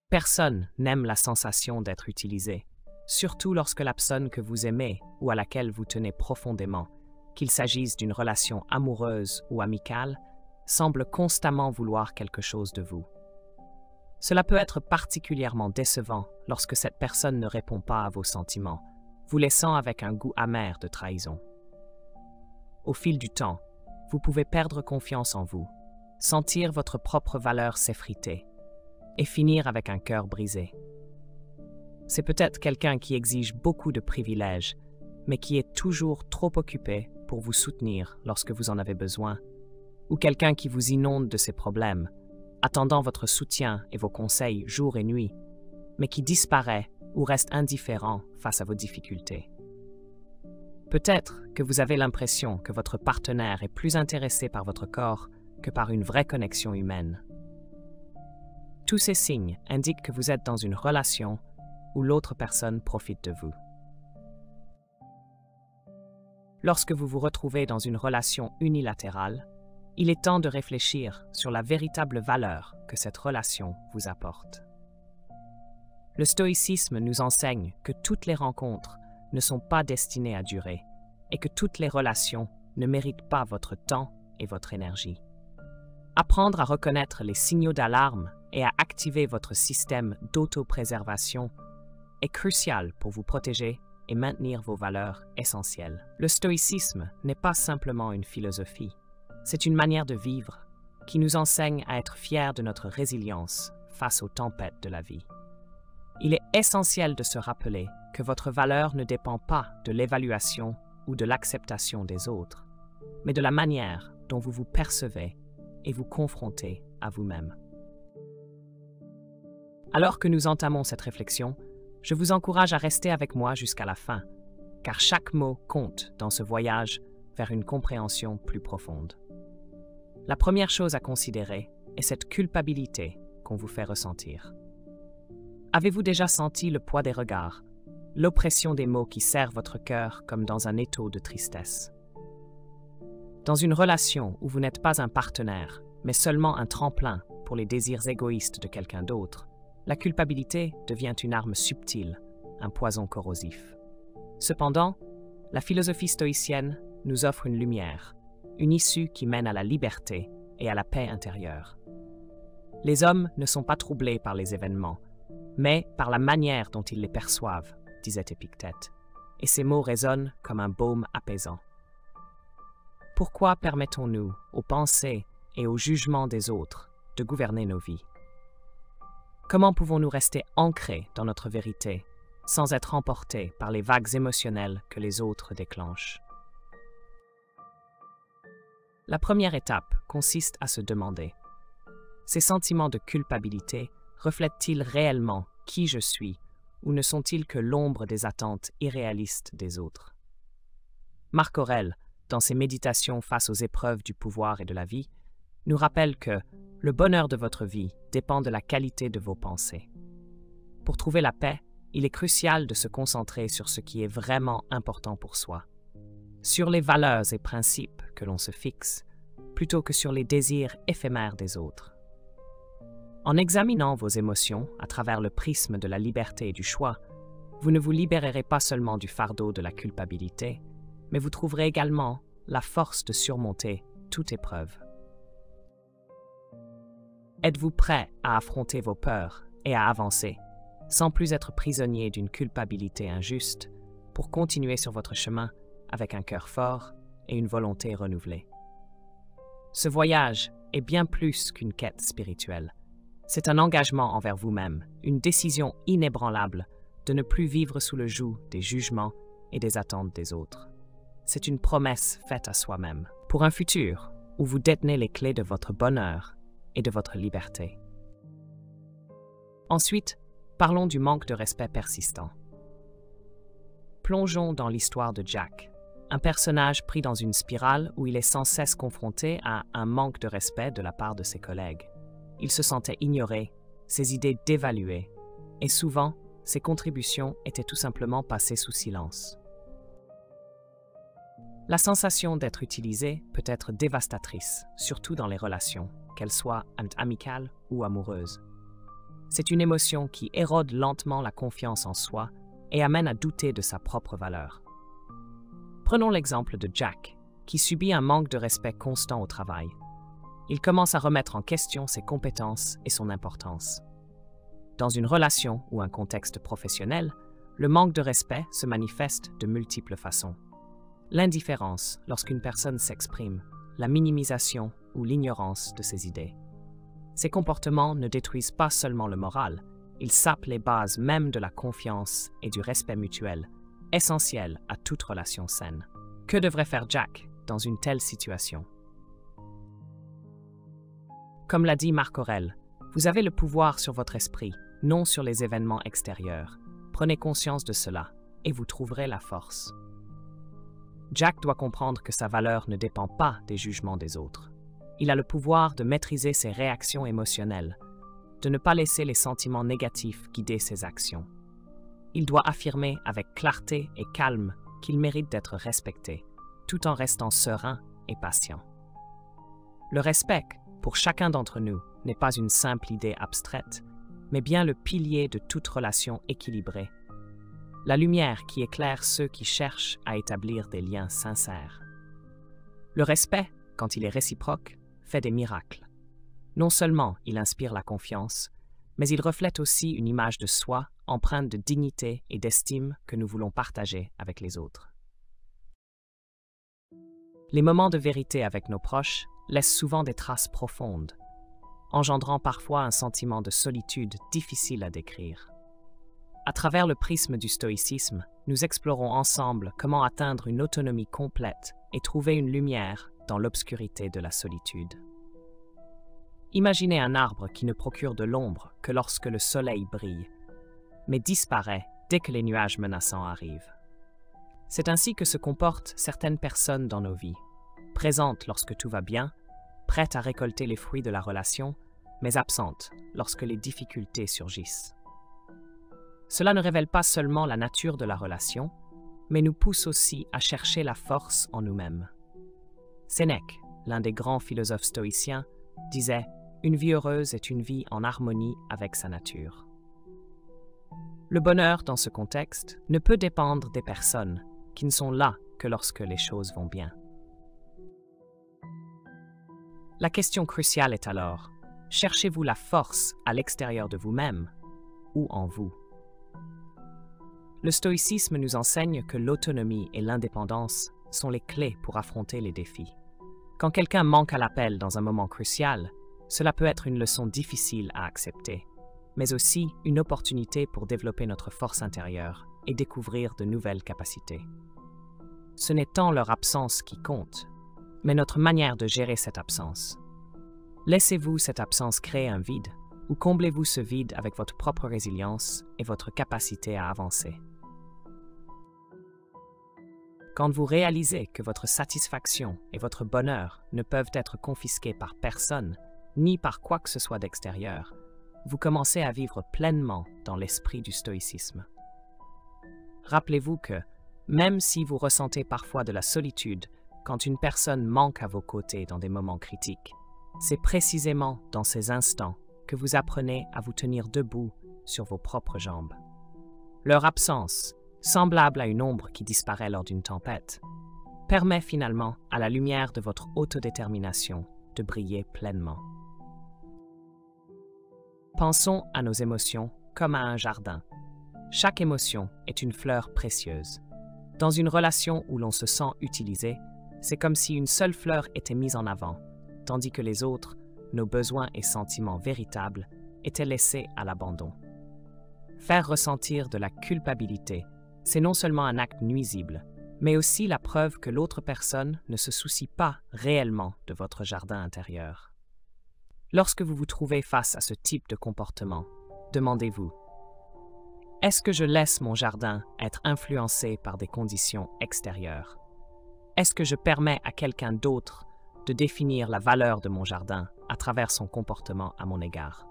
Personne n'aime la sensation d'être utilisé, surtout lorsque la personne que vous aimez ou à laquelle vous tenez profondément, qu'il s'agisse d'une relation amoureuse ou amicale, semble constamment vouloir quelque chose de vous. Cela peut être particulièrement décevant lorsque cette personne ne répond pas à vos sentiments, vous laissant avec un goût amer de trahison. Au fil du temps, vous pouvez perdre confiance en vous, sentir votre propre valeur s'effriter et finir avec un cœur brisé. C'est peut-être quelqu'un qui exige beaucoup de privilèges, mais qui est toujours trop occupé pour vous soutenir lorsque vous en avez besoin, ou quelqu'un qui vous inonde de ses problèmes, attendant votre soutien et vos conseils jour et nuit, mais qui disparaît ou reste indifférent face à vos difficultés. Peut-être que vous avez l'impression que votre partenaire est plus intéressé par votre corps que par une vraie connexion humaine. Tous ces signes indiquent que vous êtes dans une relation où l'autre personne profite de vous. Lorsque vous vous retrouvez dans une relation unilatérale, il est temps de réfléchir sur la véritable valeur que cette relation vous apporte. Le stoïcisme nous enseigne que toutes les rencontres ne sont pas destinées à durer et que toutes les relations ne méritent pas votre temps et votre énergie. Apprendre à reconnaître les signaux d'alarme et à activer votre système d'autopréservation est crucial pour vous protéger et maintenir vos valeurs essentielles. Le stoïcisme n'est pas simplement une philosophie, c'est une manière de vivre qui nous enseigne à être fiers de notre résilience face aux tempêtes de la vie. Il est essentiel de se rappeler que votre valeur ne dépend pas de l'évaluation ou de l'acceptation des autres, mais de la manière dont vous vous percevez et vous confrontez à vous-même. Alors que nous entamons cette réflexion, je vous encourage à rester avec moi jusqu'à la fin, car chaque mot compte dans ce voyage vers une compréhension plus profonde. La première chose à considérer est cette culpabilité qu'on vous fait ressentir. Avez-vous déjà senti le poids des regards, l'oppression des mots qui serrent votre cœur comme dans un étau de tristesse? Dans une relation où vous n'êtes pas un partenaire, mais seulement un tremplin pour les désirs égoïstes de quelqu'un d'autre, la culpabilité devient une arme subtile, un poison corrosif. Cependant, la philosophie stoïcienne nous offre une lumière, une issue qui mène à la liberté et à la paix intérieure. Les hommes ne sont pas troublés par les événements, mais par la manière dont ils les perçoivent, disait Épictète, et ces mots résonnent comme un baume apaisant. Pourquoi permettons-nous aux pensées et aux jugements des autres de gouverner nos vies? Comment pouvons-nous rester ancrés dans notre vérité sans être emportés par les vagues émotionnelles que les autres déclenchent? La première étape consiste à se demander: ces sentiments de culpabilité reflètent-ils réellement qui je suis ou ne sont-ils que l'ombre des attentes irréalistes des autres? Marc Aurèle, dans ses méditations face aux épreuves du pouvoir et de la vie, nous rappelle que le bonheur de votre vie dépend de la qualité de vos pensées. Pour trouver la paix, il est crucial de se concentrer sur ce qui est vraiment important pour soi, sur les valeurs et principes que l'on se fixe, plutôt que sur les désirs éphémères des autres. En examinant vos émotions à travers le prisme de la liberté et du choix, vous ne vous libérerez pas seulement du fardeau de la culpabilité, mais vous trouverez également la force de surmonter toute épreuve. Êtes-vous prêt à affronter vos peurs et à avancer, sans plus être prisonnier d'une culpabilité injuste, pour continuer sur votre chemin avec un cœur fort et une volonté renouvelée? Ce voyage est bien plus qu'une quête spirituelle. C'est un engagement envers vous-même, une décision inébranlable de ne plus vivre sous le joug des jugements et des attentes des autres. C'est une promesse faite à soi-même, pour un futur où vous détenez les clés de votre bonheur et de votre liberté. Ensuite, parlons du manque de respect persistant. Plongeons dans l'histoire de Jack, un personnage pris dans une spirale où il est sans cesse confronté à un manque de respect de la part de ses collègues. Il se sentait ignoré, ses idées dévaluées, et souvent, ses contributions étaient tout simplement passées sous silence. La sensation d'être utilisé peut être dévastatrice, surtout dans les relations, qu'elles soient amicales ou amoureuses. C'est une émotion qui érode lentement la confiance en soi et amène à douter de sa propre valeur. Prenons l'exemple de Jack, qui subit un manque de respect constant au travail. Il commence à remettre en question ses compétences et son importance. Dans une relation ou un contexte professionnel, le manque de respect se manifeste de multiples façons. L'indifférence lorsqu'une personne s'exprime, la minimisation ou l'ignorance de ses idées. Ces comportements ne détruisent pas seulement le moral, ils sapent les bases même de la confiance et du respect mutuel, essentiels à toute relation saine. Que devrait faire Jack dans une telle situation? Comme l'a dit Marc Aurèle, vous avez le pouvoir sur votre esprit, non sur les événements extérieurs. Prenez conscience de cela et vous trouverez la force. Jack doit comprendre que sa valeur ne dépend pas des jugements des autres. Il a le pouvoir de maîtriser ses réactions émotionnelles, de ne pas laisser les sentiments négatifs guider ses actions. Il doit affirmer avec clarté et calme qu'il mérite d'être respecté, tout en restant serein et patient. Le respect, pour chacun d'entre nous, n'est pas une simple idée abstraite, mais bien le pilier de toute relation équilibrée. La lumière qui éclaire ceux qui cherchent à établir des liens sincères. Le respect, quand il est réciproque, fait des miracles. Non seulement il inspire la confiance, mais il reflète aussi une image de soi empreinte de dignité et d'estime que nous voulons partager avec les autres. Les moments de vérité avec nos proches laissent souvent des traces profondes, engendrant parfois un sentiment de solitude difficile à décrire. À travers le prisme du stoïcisme, nous explorons ensemble comment atteindre une autonomie complète et trouver une lumière dans l'obscurité de la solitude. Imaginez un arbre qui ne procure de l'ombre que lorsque le soleil brille, mais disparaît dès que les nuages menaçants arrivent. C'est ainsi que se comportent certaines personnes dans nos vies, présentes lorsque tout va bien, prêtes à récolter les fruits de la relation, mais absentes lorsque les difficultés surgissent. Cela ne révèle pas seulement la nature de la relation, mais nous pousse aussi à chercher la force en nous-mêmes. Sénèque, l'un des grands philosophes stoïciens, disait « Une vie heureuse est une vie en harmonie avec sa nature ». Le bonheur, dans ce contexte, ne peut dépendre des personnes qui ne sont là que lorsque les choses vont bien. La question cruciale est alors, cherchez-vous la force à l'extérieur de vous-même ou en vous? Le stoïcisme nous enseigne que l'autonomie et l'indépendance sont les clés pour affronter les défis. Quand quelqu'un manque à l'appel dans un moment crucial, cela peut être une leçon difficile à accepter, mais aussi une opportunité pour développer notre force intérieure et découvrir de nouvelles capacités. Ce n'est tant leur absence qui compte, mais notre manière de gérer cette absence. Laissez-vous cette absence créer un vide, ou comblez-vous ce vide avec votre propre résilience et votre capacité à avancer. Quand vous réalisez que votre satisfaction et votre bonheur ne peuvent être confisqués par personne, ni par quoi que ce soit d'extérieur, vous commencez à vivre pleinement dans l'esprit du stoïcisme. Rappelez-vous que, même si vous ressentez parfois de la solitude quand une personne manque à vos côtés dans des moments critiques, c'est précisément dans ces instants que vous apprenez à vous tenir debout sur vos propres jambes. Leur absence, semblable à une ombre qui disparaît lors d'une tempête, permet finalement à la lumière de votre autodétermination de briller pleinement. Pensons à nos émotions comme à un jardin. Chaque émotion est une fleur précieuse. Dans une relation où l'on se sent utilisé, c'est comme si une seule fleur était mise en avant, tandis que les autres, nos besoins et sentiments véritables, étaient laissés à l'abandon. Faire ressentir de la culpabilité, c'est non seulement un acte nuisible, mais aussi la preuve que l'autre personne ne se soucie pas réellement de votre jardin intérieur. Lorsque vous vous trouvez face à ce type de comportement, demandez-vous: est-ce que je laisse mon jardin être influencé par des conditions extérieures? Est-ce que je permets à quelqu'un d'autre de définir la valeur de mon jardin à travers son comportement à mon égard?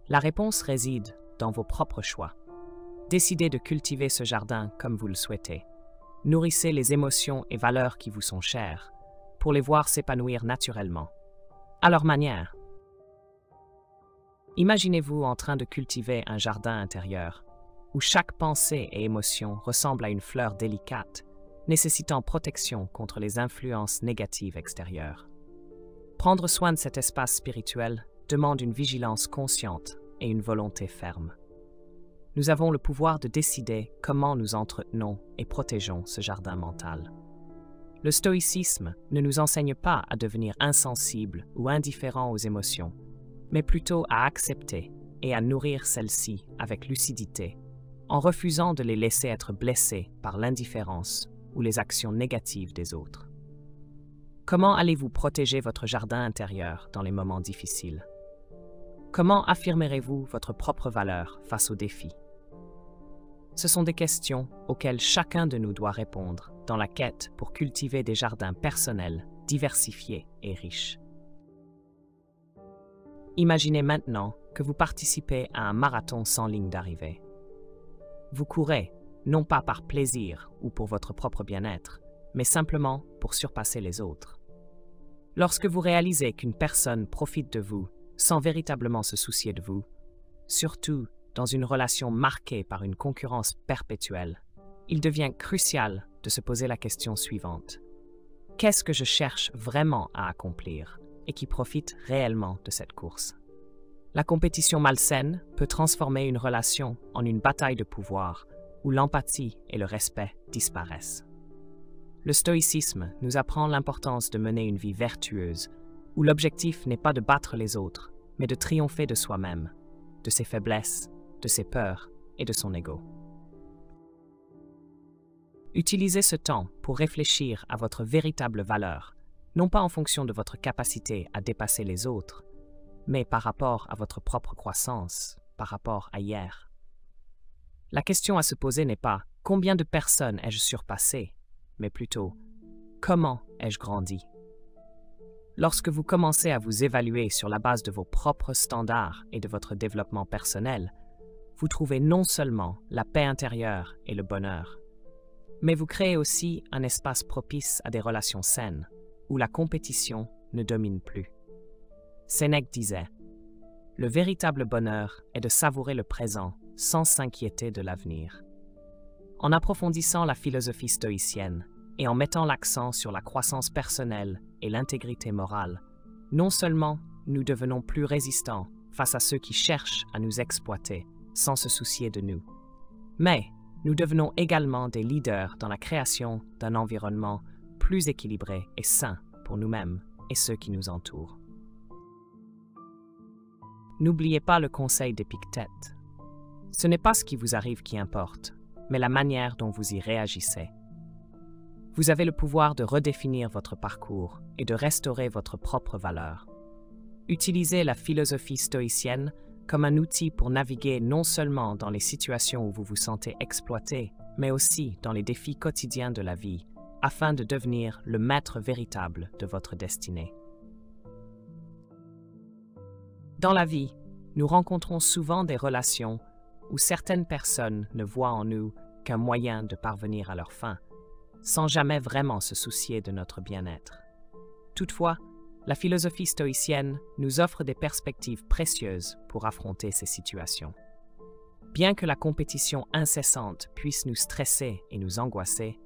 La réponse réside dans vos propres choix. Décidez de cultiver ce jardin comme vous le souhaitez. Nourrissez les émotions et valeurs qui vous sont chères pour les voir s'épanouir naturellement, à leur manière. Imaginez-vous en train de cultiver un jardin intérieur, où chaque pensée et émotion ressemble à une fleur délicate, nécessitant protection contre les influences négatives extérieures. Prendre soin de cet espace spirituel demande une vigilance consciente et une volonté ferme. Nous avons le pouvoir de décider comment nous entretenons et protégeons ce jardin mental. Le stoïcisme ne nous enseigne pas à devenir insensibles ou indifférents aux émotions, mais plutôt à accepter et à nourrir celles-ci avec lucidité, en refusant de les laisser être blessées par l'indifférence ou les actions négatives des autres. Comment allez-vous protéger votre jardin intérieur dans les moments difficiles? Comment affirmerez-vous votre propre valeur face aux défis? Ce sont des questions auxquelles chacun de nous doit répondre dans la quête pour cultiver des jardins personnels, diversifiés et riches. Imaginez maintenant que vous participez à un marathon sans ligne d'arrivée. Vous courez, non pas par plaisir ou pour votre propre bien-être, mais simplement pour surpasser les autres. Lorsque vous réalisez qu'une personne profite de vous sans véritablement se soucier de vous, surtout dans une relation marquée par une concurrence perpétuelle, il devient crucial de se poser la question suivante. Qu'est-ce que je cherche vraiment à accomplir et qui profite réellement de cette course? La compétition malsaine peut transformer une relation en une bataille de pouvoir où l'empathie et le respect disparaissent. Le stoïcisme nous apprend l'importance de mener une vie vertueuse, où l'objectif n'est pas de battre les autres, mais de triompher de soi-même, de ses faiblesses, de ses peurs et de son ego. Utilisez ce temps pour réfléchir à votre véritable valeur, non pas en fonction de votre capacité à dépasser les autres, mais par rapport à votre propre croissance, par rapport à hier. La question à se poser n'est pas « Combien de personnes ai-je surpassé ?», mais plutôt « Comment ai-je grandi ?» Lorsque vous commencez à vous évaluer sur la base de vos propres standards et de votre développement personnel, vous trouvez non seulement la paix intérieure et le bonheur, mais vous créez aussi un espace propice à des relations saines, où la compétition ne domine plus. Sénèque disait « Le véritable bonheur est de savourer le présent sans s'inquiéter de l'avenir. » En approfondissant la philosophie stoïcienne et en mettant l'accent sur la croissance personnelle et l'intégrité morale, non seulement nous devenons plus résistants face à ceux qui cherchent à nous exploiter sans se soucier de nous, mais nous devenons également des leaders dans la création d'un environnement plus équilibré et sain pour nous-mêmes et ceux qui nous entourent. N'oubliez pas le conseil d'Épictète. Ce n'est pas ce qui vous arrive qui importe, mais la manière dont vous y réagissez. Vous avez le pouvoir de redéfinir votre parcours et de restaurer votre propre valeur. Utilisez la philosophie stoïcienne comme un outil pour naviguer non seulement dans les situations où vous vous sentez exploité, mais aussi dans les défis quotidiens de la vie, afin de devenir le maître véritable de votre destinée. Dans la vie, nous rencontrons souvent des relations où certaines personnes ne voient en nous qu'un moyen de parvenir à leur fin, sans jamais vraiment se soucier de notre bien-être. Toutefois, la philosophie stoïcienne nous offre des perspectives précieuses pour affronter ces situations. Bien que la compétition incessante puisse nous stresser et nous angoisser,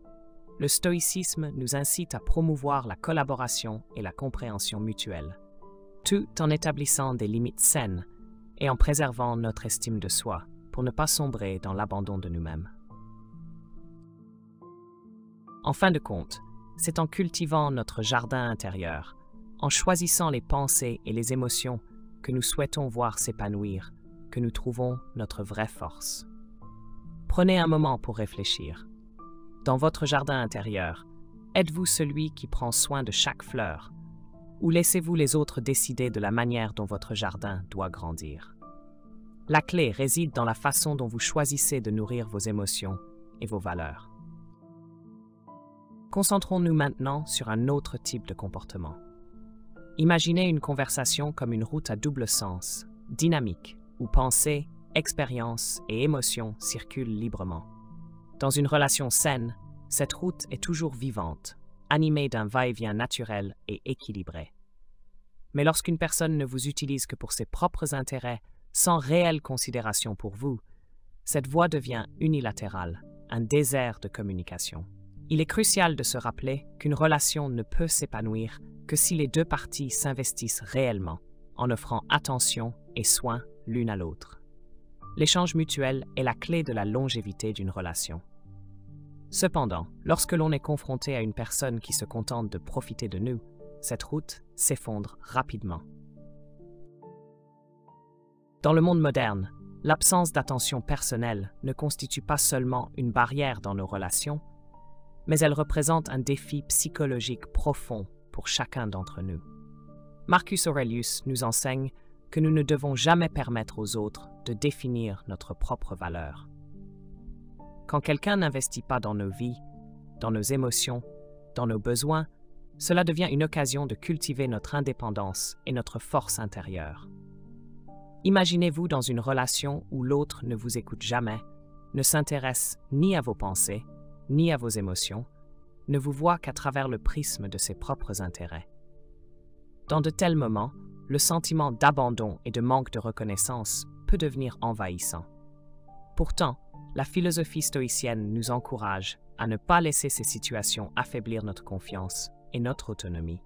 le stoïcisme nous incite à promouvoir la collaboration et la compréhension mutuelle, tout en établissant des limites saines et en préservant notre estime de soi pour ne pas sombrer dans l'abandon de nous-mêmes. En fin de compte, c'est en cultivant notre jardin intérieur, en choisissant les pensées et les émotions que nous souhaitons voir s'épanouir, que nous trouvons notre vraie force. Prenez un moment pour réfléchir. Dans votre jardin intérieur, êtes-vous celui qui prend soin de chaque fleur, ou laissez-vous les autres décider de la manière dont votre jardin doit grandir? La clé réside dans la façon dont vous choisissez de nourrir vos émotions et vos valeurs. Concentrons-nous maintenant sur un autre type de comportement. Imaginez une conversation comme une route à double sens, dynamique, où pensées, expériences et émotions circulent librement. Dans une relation saine, cette route est toujours vivante, animée d'un va-et-vient naturel et équilibré. Mais lorsqu'une personne ne vous utilise que pour ses propres intérêts, sans réelle considération pour vous, cette voie devient unilatérale, un désert de communication. Il est crucial de se rappeler qu'une relation ne peut s'épanouir que si les deux parties s'investissent réellement, en offrant attention et soin l'une à l'autre. L'échange mutuel est la clé de la longévité d'une relation. Cependant, lorsque l'on est confronté à une personne qui se contente de profiter de nous, cette route s'effondre rapidement. Dans le monde moderne, l'absence d'attention personnelle ne constitue pas seulement une barrière dans nos relations, mais elle représente un défi psychologique profond pour chacun d'entre nous. Marcus Aurelius nous enseigne que nous ne devons jamais permettre aux autres de définir notre propre valeur. Quand quelqu'un n'investit pas dans nos vies, dans nos émotions, dans nos besoins, cela devient une occasion de cultiver notre indépendance et notre force intérieure. Imaginez-vous dans une relation où l'autre ne vous écoute jamais, ne s'intéresse ni à vos pensées, ni à vos émotions, ne vous voit qu'à travers le prisme de ses propres intérêts. Dans de tels moments, le sentiment d'abandon et de manque de reconnaissance peut devenir envahissant. Pourtant, la philosophie stoïcienne nous encourage à ne pas laisser ces situations affaiblir notre confiance et notre autonomie.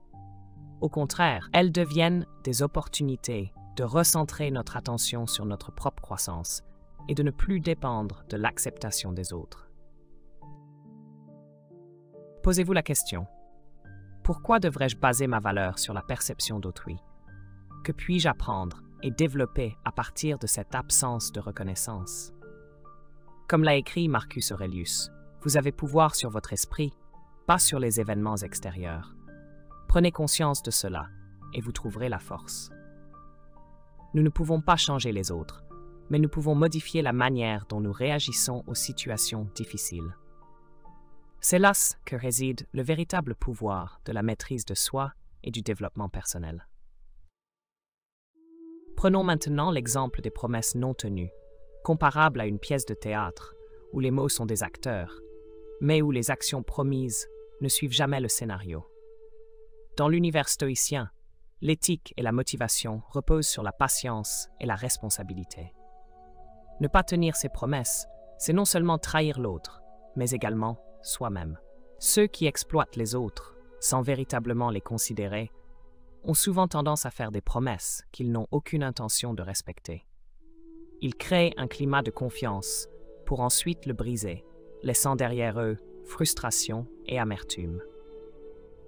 Au contraire, elles deviennent des opportunités de recentrer notre attention sur notre propre croissance et de ne plus dépendre de l'acceptation des autres. Posez-vous la question: pourquoi devrais-je baser ma valeur sur la perception d'autrui? Que puis-je apprendre et développer à partir de cette absence de reconnaissance? Comme l'a écrit Marcus Aurelius, vous avez pouvoir sur votre esprit, pas sur les événements extérieurs. Prenez conscience de cela et vous trouverez la force. Nous ne pouvons pas changer les autres, mais nous pouvons modifier la manière dont nous réagissons aux situations difficiles. C'est là que réside le véritable pouvoir de la maîtrise de soi et du développement personnel. Prenons maintenant l'exemple des promesses non tenues, comparables à une pièce de théâtre où les mots sont des acteurs, mais où les actions promises ne suivent jamais le scénario. Dans l'univers stoïcien, l'éthique et la motivation reposent sur la patience et la responsabilité. Ne pas tenir ses promesses, c'est non seulement trahir l'autre, mais également soi-même. Ceux qui exploitent les autres, sans véritablement les considérer, ont souvent tendance à faire des promesses qu'ils n'ont aucune intention de respecter. Ils créent un climat de confiance pour ensuite le briser, laissant derrière eux frustration et amertume.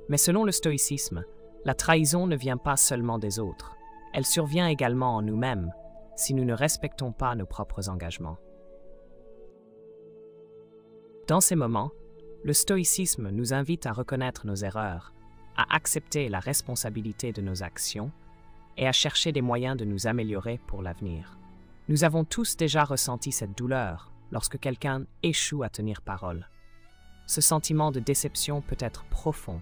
Mais selon le stoïcisme, la trahison ne vient pas seulement des autres, elle survient également en nous-mêmes si nous ne respectons pas nos propres engagements. Dans ces moments, le stoïcisme nous invite à reconnaître nos erreurs, à accepter la responsabilité de nos actions et à chercher des moyens de nous améliorer pour l'avenir. Nous avons tous déjà ressenti cette douleur lorsque quelqu'un échoue à tenir parole. Ce sentiment de déception peut être profond,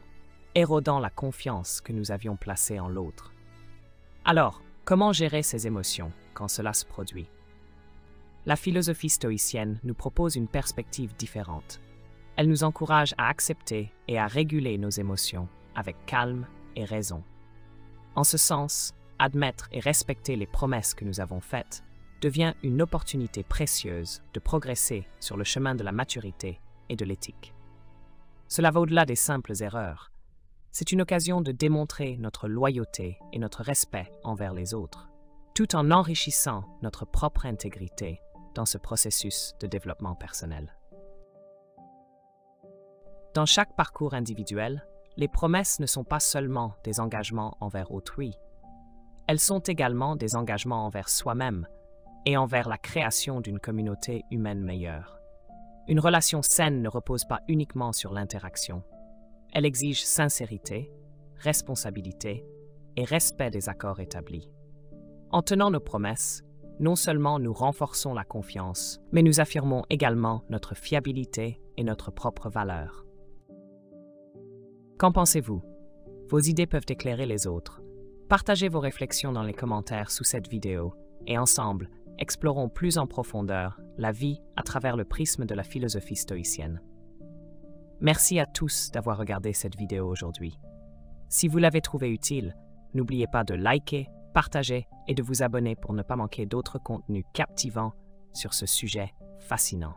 érodant la confiance que nous avions placée en l'autre. Alors, comment gérer ces émotions quand cela se produit? La philosophie stoïcienne nous propose une perspective différente. Elle nous encourage à accepter et à réguler nos émotions avec calme et raison. En ce sens, admettre et respecter les promesses que nous avons faites devient une opportunité précieuse de progresser sur le chemin de la maturité et de l'éthique. Cela va au-delà des simples erreurs. C'est une occasion de démontrer notre loyauté et notre respect envers les autres, tout en enrichissant notre propre intégrité dans ce processus de développement personnel. Dans chaque parcours individuel, les promesses ne sont pas seulement des engagements envers autrui, elles sont également des engagements envers soi-même et envers la création d'une communauté humaine meilleure. Une relation saine ne repose pas uniquement sur l'interaction. Elle exige sincérité, responsabilité et respect des accords établis. En tenant nos promesses, non seulement nous renforçons la confiance, mais nous affirmons également notre fiabilité et notre propre valeur. Qu'en pensez-vous? Vos idées peuvent éclairer les autres. Partagez vos réflexions dans les commentaires sous cette vidéo et ensemble, explorons plus en profondeur la vie à travers le prisme de la philosophie stoïcienne. Merci à tous d'avoir regardé cette vidéo aujourd'hui. Si vous l'avez trouvée utile, n'oubliez pas de liker, partager et de vous abonner pour ne pas manquer d'autres contenus captivants sur ce sujet fascinant.